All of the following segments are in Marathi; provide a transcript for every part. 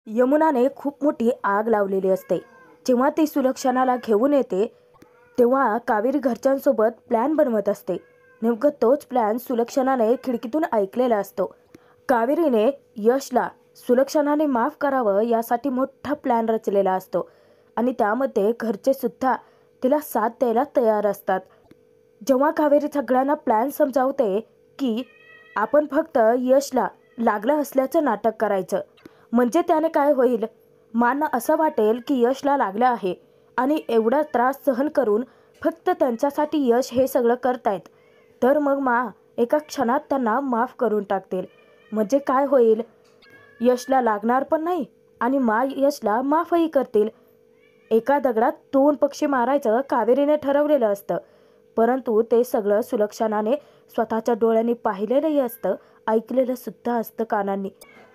यमुनाने खूप मोठी आग लावलेली असते. जेव्हा ती सुलक्षणाला घेऊन येते तेव्हा कावेरी घरच्यांसोबत प्लॅन बनवत असते. नेमकं तोच प्लॅन सुलक्षणाने खिडकीतून ऐकलेला असतो. कावेरीने यशला सुलक्षणाने माफ करावं यासाठी मोठा प्लॅन रचलेला असतो आणि त्यामध्ये घरचे सुद्धा तिला साथ द्यायला तयार असतात. जेव्हा कावेरी सगळ्यांना प्लॅन समजावते की आपण फक्त यशला लागलं असल्याचं नाटक करायचं, म्हणजे त्याने काय होईल, मांना असं वाटेल की यशला लागलं आहे आणि एवढा त्रास सहन करून फक्त त्यांच्यासाठी यश हे सगळं करतायत, तर मग एका क्षणात त्यांना माफ करून टाकतील. म्हणजे काय होईल, यशला लागणार पण नाही आणि यशला माफही करतील. एका दगडात दोन पक्षी मारायचं कावेरीने ठरवलेलं असतं. परंतु ते सगळं सुलक्षणाने स्वतःच्या डोळ्यांनी पाहिलेलंही असतं, ऐकलेलं सुद्धा असतं कानांनी.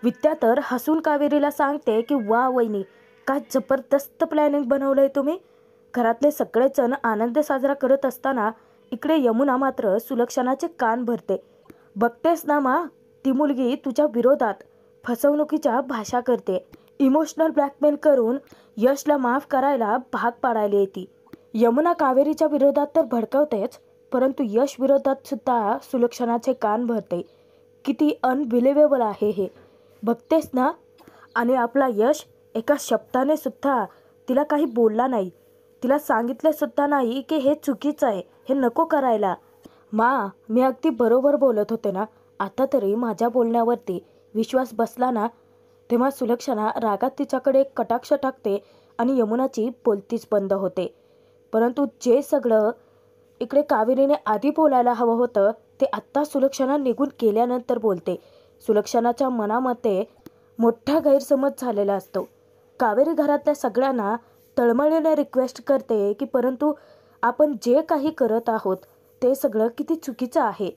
विद्या तर हसून कावेरीला सांगते की वा वहिनी, काय जबरदस्त प्लॅनिंग बनवलंय तुम्ही. घरातले सगळेच जण आनंद साजरा करत असताना इकडे यमुना मात्र सुलक्षणाचे कान भरते. बघतेस ना ती मुलगी तुझ्या विरोधात फसवणुकीच्या भाषा करते. इमोशनल ब्लॅकमेल करून यशला माफ करायला भाग पाडायला येते. यमुना कावेरीच्या विरोधात तर भडकवतेच, परंतु यश विरोधात सुद्धा सुलक्षणाचे कान भरते. किती अनबिलिव्हेबल आहे हे, बघतेस ना. आणि आपला यश एका शब्दाने सुद्धा तिला काही बोलला नाही. तिला सांगितले सुद्धा नाही की हे चुकीचं आहे, हे नको करायला. मी अगदी बरोबर बोलत होते ना. आता तरी माझ्या बोलण्यावरती विश्वास बसला ना. तेव्हा सुलक्षणा रागात तिच्याकडे एक कटाक्ष टाकते आणि यमुनाची बोलतीच बंद होते. परंतु जे सगळं इकडे कावेरीने आधी बोलायला हवं होतं ते आत्ता सुलक्षणा निघून गेल्यानंतर बोलते. सुलक्षणाच्या मनामध्ये मोठा गैरसमज झालेला असतो. कावेरी घरातल्या सगळ्यांना तळमळीने रिक्वेस्ट करते की परंतु आपण जे काही करत आहोत ते सगळं किती चुकीचं आहे.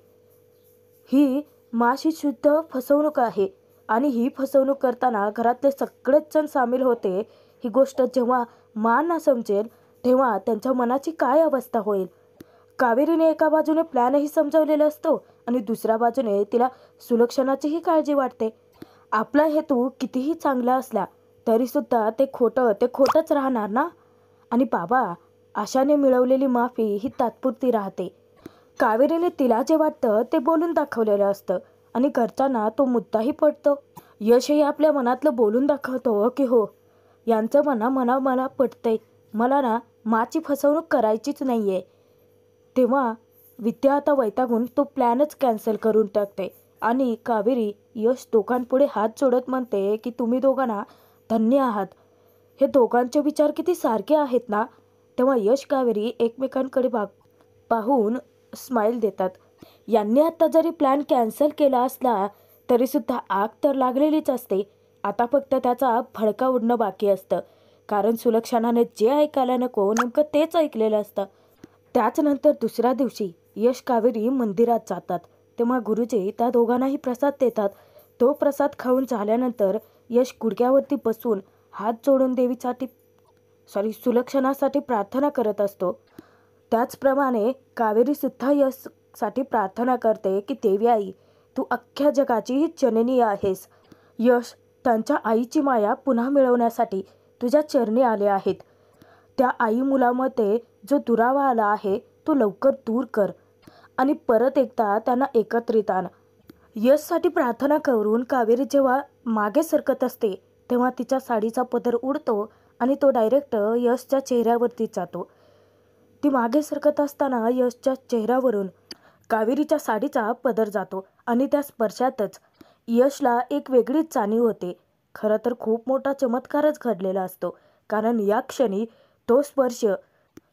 ही माशी शुद्ध फसवणूक आहे आणि ही फसवणूक करताना घरातले सगळेच जण सामील होते. ही गोष्ट जेव्हा ना समजेल तेव्हा त्यांच्या मनाची काय अवस्था होईल. कावेरीने एका बाजूने प्लॅनही समजावलेला असतो आणि दुसऱ्या बाजूने तिला सुलक्षणाचीही काळजी वाटते. आपला हेतू कितीही चांगला असला तरी सुद्धा ते खोटंच राहणार ना. आणि बाबा, आशाने मिळवलेली माफी ही तात्पुरती राहते. कावेरीने तिला जे वाटतं ते बोलून दाखवलेलं असतं आणि घरच्यांना तो मुद्दाही पटतो. यशही आपल्या मनातलं बोलून दाखवतो की हो, यांचं मला पटतंय, मला माची फसवणूक करायचीच नाहीये. तेव्हा विद्या आता वैतागून तो प्लॅनच कॅन्सल करून टाकते आणि कावेरी यश दोघांपुढे हात जोडत म्हणते की तुम्ही दोघांना धन्य आहात. हे दोघांचे विचार किती सारखे आहेत ना. तेव्हा यश कावेरी एकमेकांकडे पाहून स्माईल देतात. यांनी आता जरी प्लॅन कॅन्सल केला असला तरी सुद्धा आग तर लागलेलीच असते. आता फक्त त्याचा भडका उडणं बाकी असतं, कारण सुलक्षणाने जे ऐकायला नको नेमकं तेच ऐकलेलं असतं. त्याच्यानंतर दुसऱ्या दिवशी यश कावेरी मंदिरात जातात. तेव्हा गुरुजी त्या दोघांनाही प्रसाद देतात. तो प्रसाद खाऊन झाल्यानंतर यश गुडघ्यावरती बसून हात जोडून सुलक्षणासाठी प्रार्थना करत असतो. त्याचप्रमाणे कावेरी सुद्धा यशसाठी प्रार्थना करते की देवी आई, तू अख्ख्या जगाची जननी आहेस. यश त्यांच्या आईची माया पुन्हा मिळवण्यासाठी तुझ्या चरणी आले आहेत. त्या आई मुलामध्ये जो दुरावा आला आहे तो लवकर दूर कर आणि परत एकदा त्यांना एकत्रित आण. यशसाठी प्रार्थना करून कावेरी जेव्हा मागे सरकत असते तेव्हा तिच्या साडीचा पदर उडतो आणि तो डायरेक्ट यशच्या चेहऱ्यावरती जातो. ती मागे सरकत असताना यशच्या चेहऱ्यावरून कावेरीच्या साडीचा पदर जातो आणि त्या स्पर्शातच यशला एक वेगळीच जाणीव होते. खरं तर खूप मोठा चमत्कारच घडलेला असतो, कारण या क्षणी तो स्पर्श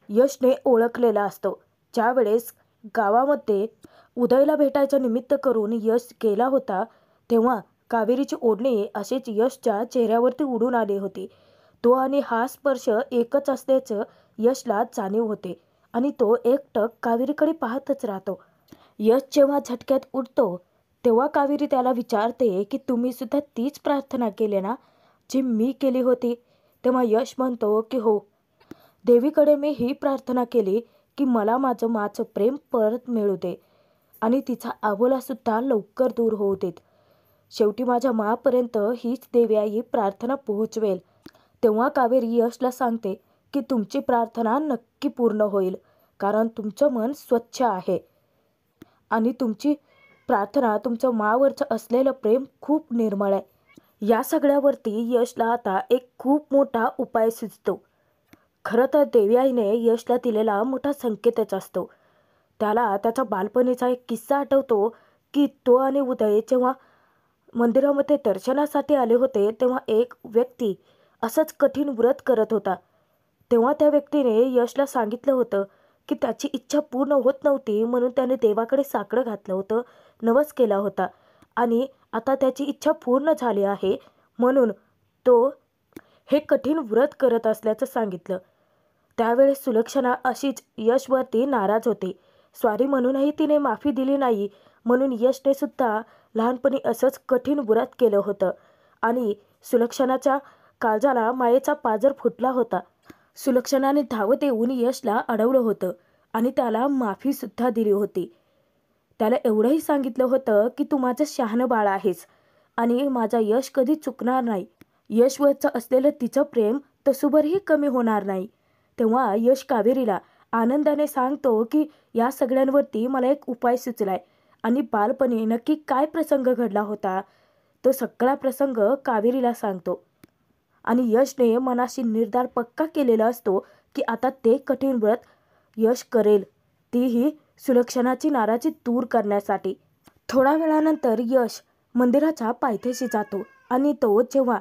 यशने ओळखलेला असतो. ज्यावेळेस गावामध्ये उदयला भेटायचं निमित्त करून यश गेला होता तेव्हा कावेरीची ओढणी अशीच यशच्या चेहऱ्यावरती उडून आली होती. तो आणि हा स्पर्श एकच असल्याचं यशला जाणीव होते आणि तो एकटक कावेरीकडे पाहतच राहतो. यश जेव्हा झटक्यात उठतो तेव्हा कावेरी त्याला विचारते की तुम्ही सुद्धा तीच प्रार्थना केली ना जी मी केली होती. तेव्हा यश म्हणतो की हो, देवीकडे मी ही प्रार्थना केली की मला माचं प्रेम परत मिळू दे आणि तिचा अबोलासुद्धा लवकर दूर होऊ देत. शेवटी माझ्या मापर्यंत हीच देवयाई प्रार्थना पोहोचवेल. तेव्हा कावेरी यशला सांगते की तुमची प्रार्थना नक्की पूर्ण होईल, कारण तुमचं मन स्वच्छ आहे आणि तुमची प्रार्थना तुमच्या मावरचं असलेलं प्रेम खूप निर्मळ आहे. या सगळ्यावरती यशला आता एक खूप मोठा उपाय सुचतो. खरं तर देवयाईने यशला दिलेला मोठा संकेतच असतो. त्याला त्याचा बालपणीचा एक किस्सा आठवतो की तो आणि उदय जेव्हा मंदिरामध्ये दर्शनासाठी आले होते तेव्हा एक व्यक्ती असंच कठीण व्रत करत होता. तेव्हा त्या व्यक्तीने यशला सांगितलं होतं की त्याची इच्छा पूर्ण होत नव्हती, म्हणून त्याने देवाकडे साकडं घातलं होतं, नवस केला होता आणि आता त्याची इच्छा पूर्ण झाली आहे म्हणून तो हे कठीण व्रत करत असल्याचं सांगितलं. त्यावेळेस सुलक्षणा अशीच यशवरती नाराज होती. स्वारी म्हणूनही तिने माफी दिली नाही, म्हणून यशने सुद्धा लहानपणी असंच कठीण व्रत केलं होतं आणि सुलक्षणाच्या काळजाला मायेचा पाजर फुटला होता. सुलक्षणाने धावत येऊन यशला अडवलं होतं आणि त्याला माफीसुद्धा दिली होती. त्याला एवढंही सांगितलं होतं की तू माझं शहाणं बाळ आहेस आणि माझा यश कधी चुकणार नाही. यशवरचं असलेलं तिचं प्रेम तसूभरही कमी होणार नाही. तेव्हा यश कावेरीला आनंदाने सांगतो की या सगळ्यांवरती मला एक उपाय सुचलाय आणि बालपणी नक्की काय प्रसंग घडला होता तो सगळा प्रसंग कावेरीला सांगतो. आणि यशने मनाशी निर्धार पक्का केलेला असतो की आता ते कठीण व्रत यश करेल, तीही सुलक्षणाची नाराजी दूर करण्यासाठी. थोड्या वेळानंतर यश मंदिराच्या पायथ्याशी जातो आणि तो जेव्हा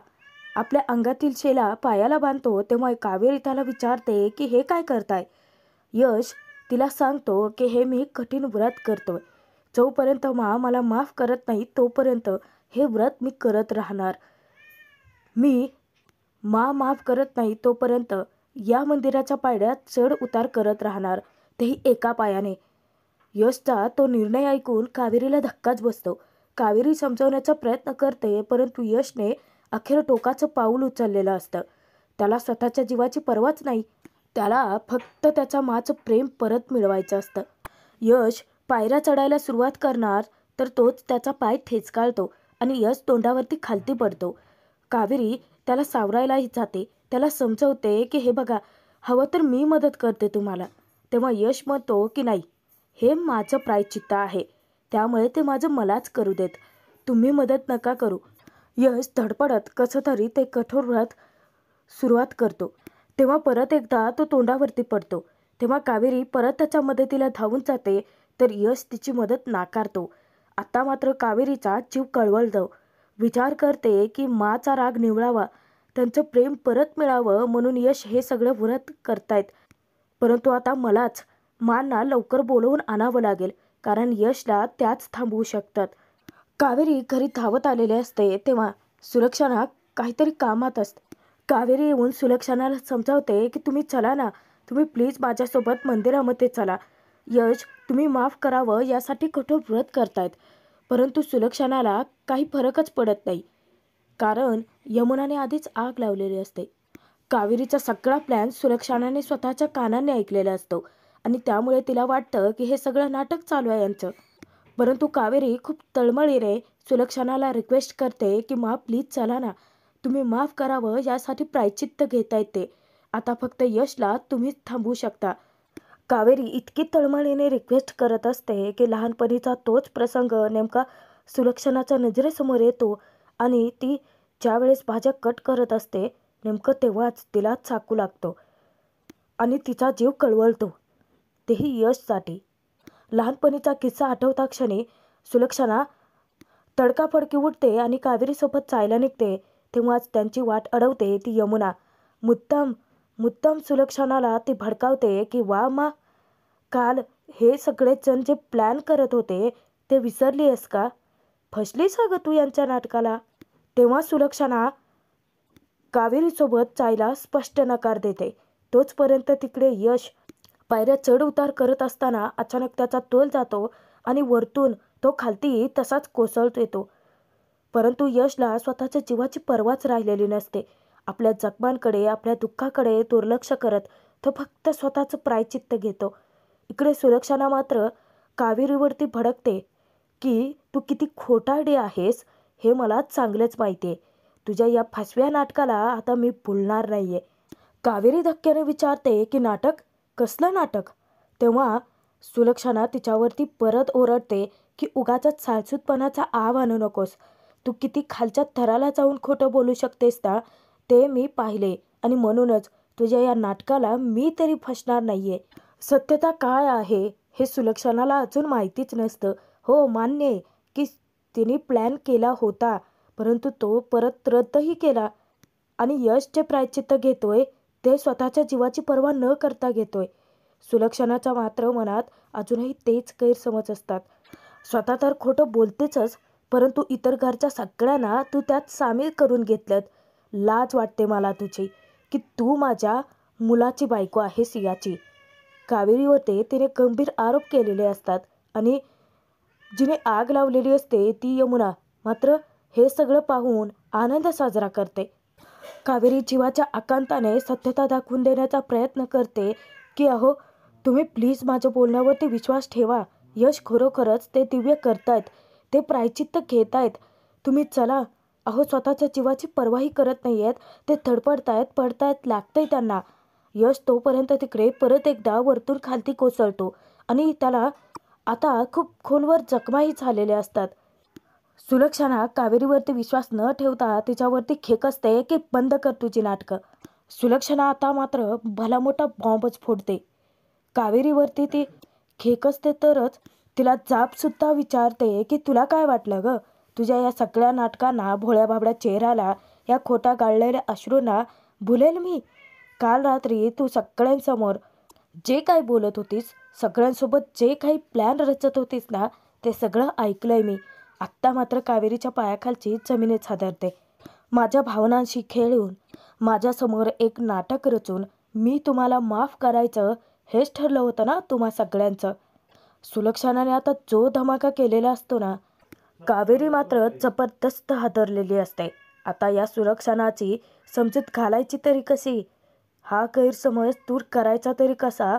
आपल्या अंगातील शेला पायाला बांधतो तेव्हा कावेरी त्याला विचारते की हे काय करताय. यश तिला सांगतो की हे मी कठीण व्रत करतोय. जोपर्यंत मला माफ करत नाही तोपर्यंत हे व्रत मी करत राहणार. मी माफ करत नाही तोपर्यंत या मंदिराच्या पायऱ्यात चढ उतार करत राहणार, तेही एका पायाने. यशचा तो निर्णय ऐकून कावेरीला धक्काच बसतो. कावेरी समजवण्याचा प्रयत्न करते, परंतु यशने अखेर टोकाचं पाऊल उचललेलं असतं. त्याला स्वतःच्या जीवाची पर्वाच नाही. त्याला फक्त त्याच्या माचं प्रेम परत मिळवायचं असतं. यश पायऱ्या चढायला सुरुवात करणार तर तोच त्याचा पाय ठेचकाळतो आणि यश तोंडावरती खालती पडतो. कावेरी त्याला सावरायलाही जाते, त्याला समजवते की हे बघा, हवं तर मी मदत करते तुम्हाला. तेव्हा यश म्हणतो की नाही, हे माझं प्रायश्चित्त आहे, त्यामुळे ते माझं मलाच करू देत, तुम्ही मदत नका करू. यश धडपडत कसं तरी ते कठोर व्रत सुरुवात करतो. तेव्हा परत एकदा तो तोंडावरती पडतो. तेव्हा कावेरी परत त्याच्या मदतीला धावून जाते, तर यश तिची मदत नाकारतो. आता मात्र कावेरीचा जीव कळवळतो. विचार करते की माचा राग निवळावा, त्यांचं प्रेम परत मिळावं म्हणून यश हे सगळं व्रत करतायत. परंतु आता मलाच मांना लवकर बोलवून आणावं लागेल, कारण यशला त्याच थांबवू शकतात. कावेरी घरी धावत आलेले असते तेव्हा सुलक्षणा काहीतरी कामात असते. कावेरी येऊन सुलक्षणाला समजावते की तुम्ही चला ना, तुम्ही प्लीज माझ्यासोबत मंदिरामध्ये चला. यश तुम्ही माफ करावं यासाठी कठोर व्रत करतायत. परंतु सुलक्षणाला काही फरकच पडत नाही, कारण यमुनाने आधीच आग लावलेली असते. कावेरीचा सगळा प्लॅन सुलक्षणाने स्वतःच्या कानाने ऐकलेला असतो आणि त्यामुळे तिला वाटतं की हे सगळं नाटक चालू आहे यांचं. परंतु कावेरी खूप तळमळीने सुलक्षणाला रिक्वेस्ट करते की प्लीज चला ना, तुम्ही माफ करावं यासाठी प्रायश्चित्त घेतायत ते. आता फक्त यशला तुम्हीच थांबवू शकता. कावेरी इतकी तळमळीने रिक्वेस्ट करत असते की लहानपणीचा तोच प्रसंग नेमका सुलक्षणाच्या नजरेसमोर येतो आणि ती ज्यावेळेस भाज्या कट करत असते नेमकं तेव्हाच तिला चाकू लागतो आणि तिचा जीव कळवळतो, तेही यशसाठी. लहानपणीचा किस्सा आठवता क्षणी सुलक्षणा तडकाफडकी उठते आणि कावेरीसोबत जायला निघते. तेव्हाच त्यांची वाट अडवते ती यमुना. मुद्दाम सुलक्षणाला ती भडकावते की वा मा, काल हे सगळे जण जे प्लॅन करत होते ते विसरली आहेस का? फसलीस का तू यांच्या नाटकाला? तेव्हा सुलक्षणा कावेरीसोबत जायला स्पष्ट नकार देते. तोचपर्यंत तिकडे यश पायऱ्या चढ उतार करत असताना अचानक त्याचा तोल जातो आणि वरतून तो खालती तसाच कोसळत येतो. परंतु यशला स्वतःच्या जीवाची पर्वाच राहिलेली नसते. आपल्या जखमांकडे, आपल्या दुःखाकडे दुर्लक्ष करत तो फक्त स्वतःचं प्रायश्चित्त घेतो. इकडे सुलक्षणा मात्र कावेरीवरती भडकते की तू किती खोटारडी आहेस, हे मला चांगलंच माहिती आहे. तुझ्या या फसव्या नाटकाला आता मी भुलणार नाही आहे. कावेरी धक्क्याने विचारते की नाटक? कसलं नाटक? तेव्हा सुलक्षणा तिच्यावरती परत ओरडते की उगाचच साळसूतपणाचा आव आणू नकोस. तू किती खालच्या थराला जाऊन खोटं बोलू शकतेस ना, ते मी पाहिले आणि म्हणूनच तुझ्या या नाटकाला मी तरी फसणार नाही आहे. सत्यता काय आहे हे सुलक्षणाला अजून माहितीच नसतं. हो, मान्य आहे की तिने प्लॅन केला होता, परंतु तो परत रद्दही केला आणि यश जे प्रायश्चित्त घेतोय ते स्वतःच्या जीवाची पर्वा न करता घेतोय. सुलक्षणाच्या मात्र मनात अजूनही तेच गैरसमज असतात. स्वतः तर खोटं बोलतेच, परंतु इतर घरच्या सगळ्यांना तू त्यात सामील करून घेतलं. लाज वाटते मला तुझी की तू माझ्या मुलाची बायको आहेस याची. कावेरीवरती तिने गंभीर आरोप केलेले असतात आणि जिने आग लावलेली असते ती यमुना मात्र हे सगळं पाहून आनंद साजरा करते. कावेरी जीवाच्या आकांताने सत्यता दाखवून देण्याचा प्रयत्न करते की अहो, तुम्ही प्लीज माझ्या बोलण्यावरती विश्वास ठेवा. यश खरोखरच ते दिव्य करतायत, ते प्रायश्चित्त घेत आहेत. तुम्ही चला. अहो, स्वतःच्या जीवाची पर्वाही करत नाही आहेत. ते धडपडतायत, पडतायत, लागतंय त्यांना. यश तोपर्यंत तिकडे परत एकदा वरतून खालती कोसळतो आणि त्याला आता खूप खोलवर जखमाही झालेल्या असतात. सुलक्षणा कावेरीवरती विश्वास न ठेवता तिच्यावरती खेकसते की बंद कर तुझी नाटकं. सुलक्षणा आता मात्र भला मोठा बॉम्बच फोडते. कावेरीवरती ती खेकसते तरच तिला जाबसुद्धा विचारते की तुला काय वाटलं ग? तुझ्या या सगळ्या नाटकांना, भोळ्या भाबड्या चेहऱ्याला, या खोटा गाळलेल्या अश्रूंना भुलेल मी? काल रात्री तू सगळ्यांसमोर जे काही बोलत होतीस, सगळ्यांसोबत जे काही प्लॅन रचत होतीस ना, ते सगळं ऐकलंय मी. आत्ता मात्र कावेरीच्या पायाखालची जमिनीच हादरते. माझ्या भावनांशी खेळून, माझ्यासमोर एक नाटक रचून मी तुम्हाला माफ करायचं हेच ठरलं होतं ना तुम्हा सगळ्यांचं. सुलक्षणाने आता जो धमाका केलेला असतो ना, कावेरी मात्र जबरदस्त हादरलेली असते. आता या सुलक्षणाची समजूत घालायची तरी कशी? हा गैरसमज दूर करायचा तरी कसा?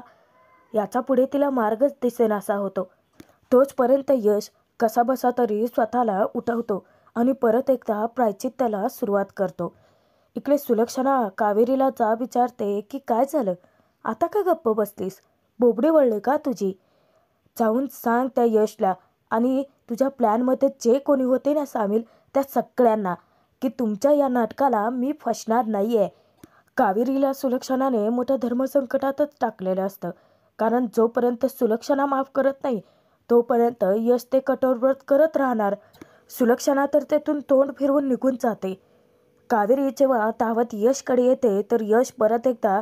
याचा पुढे तिला मार्गच दिसेनासा होतो. तोचपर्यंत यश कसाबसा तरी स्वतःला उठवतो आणि परत एकदा प्रायश्चित्ताला सुरुवात करतो. इकडे सुलक्षणा कावेरीला जाब विचारते की काय झालं? आता का गप्प बसलीस? बोबडी वळली का तुझी? जाऊन सांग त्या यशला आणि तुझ्या प्लॅनमध्ये जे कोणी होते ना सामील, त्या सगळ्यांना की तुमच्या या नाटकाला मी फसणार नाही आहे. कावेरीला सुलक्षणाने मोठ्या धर्मसंकटातच टाकलेलं असतं. कारण जोपर्यंत सुलक्षणा माफ करत नाही तोपर्यंत यश ते कठोर व्रत करत राहणार. सुलक्षणा तर तेथून तोंड फिरवून निघून जाते. कावेरी जेव्हा धावत यशकडे येते तर यश परत एकदा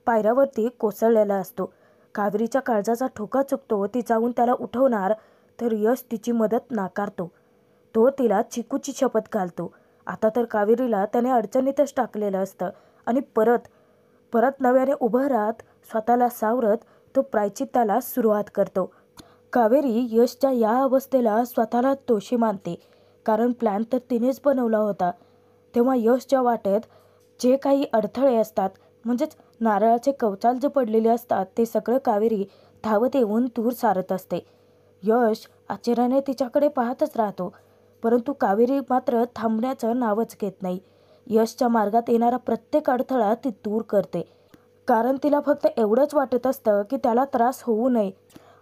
पायऱ्यावरती कोसळलेला असतो. कावेरीच्या काळजाचा ठोका चुकतो. ती जाऊन त्याला उठवणार तर यश तिची मदत नाकारतो. तो तिला चिकूची शपथ घालतो. आता तर कावेरीला त्याने अडचणीतच टाकलेलं असतं आणि परत नव्याने उभं राहत स्वतःला सावरत तो प्रायश्चित्ताला सुरुवात करतो. कावेरी यशच्या या अवस्थेला स्वतःला दोषी मानते. कारण प्लॅन तर तिनेच बनवला होता. तेव्हा यशच्या वाटेत जे काही अडथळे असतात, म्हणजेच नारळाचे कवचाल जे पडलेले असतात, ते सगळं कावेरी धावत येऊन दूर सारत असते. यश आश्चर्याने तिच्याकडे पाहतच राहतो, परंतु कावेरी मात्र थांबण्याचं नावच घेत नाही. यशच्या मार्गात येणारा प्रत्येक अडथळा ती दूर करते. कारण तिला फक्त एवढंच वाटत असतं की त्याला त्रास होऊ नये.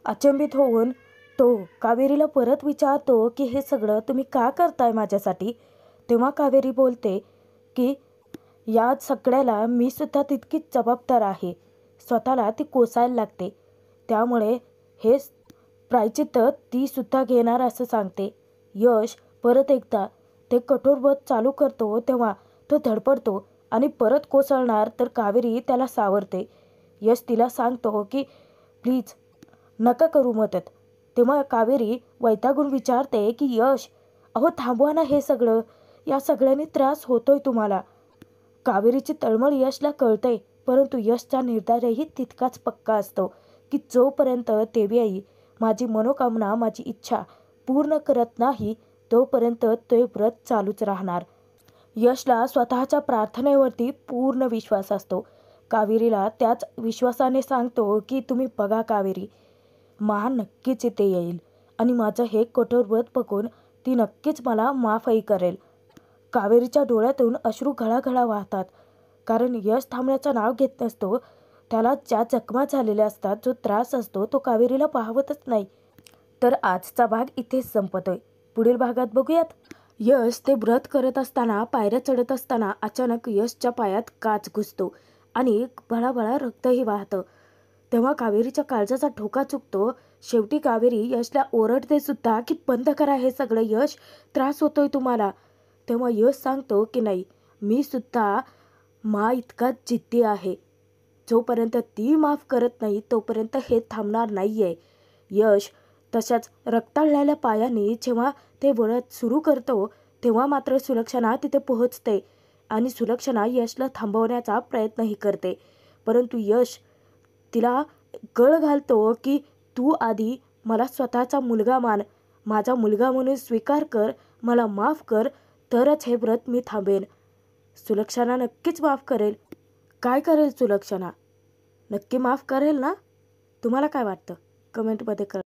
अचंबित होऊन तो कावेरीला परत विचारतो की हे सगळं तुम्ही का करताय माझ्यासाठी? तेव्हा कावेरी बोलते की या सगळ्याला मी सुद्धा तितकीच जबाबदार आहे. स्वतःला ती कोसायला लागते, त्यामुळे हे प्रायश्चित्त ती सुद्धा घेणार असं सांगते. यश परत एकदा ते कठोर व्रत चालू करतो तेव्हा तो धडपडतो आणि परत कोसळणार तर कावेरी त्याला सावरते. यश तिला सांगतो की प्लीज नका करू मदत. तेव्हा कावेरी वैतागून विचारते की यश, अहो थांबवा ना हे सगळं. या सगळ्यांनी त्रास होतोय तुम्हाला. कावेरीची तळमळ यशला कळते, परंतु यशचा निर्धारही तितकाच पक्का असतो की जोपर्यंत देवी आई माझी मनोकामना, माझी इच्छा पूर्ण करत नाही तोपर्यंत ते व्रत चालूच राहणार. यशला स्वतःच्या प्रार्थनेवरती पूर्ण विश्वास असतो. कावेरीला त्याच विश्वासाने सांगतो की तुम्ही बघा कावेरी, मा नक्कीच इथे येईल आणि माझं हे कठोर व्रत बघून ती नक्कीच मला माफही करेल. कावेरीच्या डोळ्यातून अश्रू घळाघळा वाहतात. कारण यश थांबण्याचं नाव घेत नसतो. त्याला ज्या जखमा झालेल्या असतात, जो त्रास असतो, तो कावेरीला पाहवतच नाही. तर आजचा भाग इथेच संपतोय. पुढील भागात बघूयात. यश ते व्रत करत असताना, पायऱ्या चढत असताना अचानक यशच्या पायात काच घुसतो आणि भळाभळा रक्तही वाहतं. तेव्हा कावेरीच्या काळजाचा ठोका चुकतो. शेवटी कावेरी यशला ओरडते सुद्धा की बंद करा हे सगळं, यश त्रास होतोय तुम्हाला. तेव्हा यश सांगतो की नाही, मी सुद्धा मा इतका जिद्दी आहे. जोपर्यंत ती माफ करत नाही तोपर्यंत हे थांबणार नाहीये. यश तशाच रक्ताळलेल्या पायाने जेव्हा ते वळत सुरू करतो तेव्हा मात्र सुलक्षणा तिथे पोहोचते आणि सुलक्षणा यशला थांबवण्याचा प्रयत्नही करते. परंतु यश तिला गळ घालतो की तू आधी मला स्वतःचा मुलगा मान, माझा मुलगा म्हणून स्वीकार कर, मला माफ कर, तरच हे व्रत मी थांबेन. सुलक्षणा नक्कीच माफ करेल. काय करेल सुलक्षणा? नक्की माफ करेल ना? तुम्हाला काय वाटतं? कमेंटमध्ये कळवा.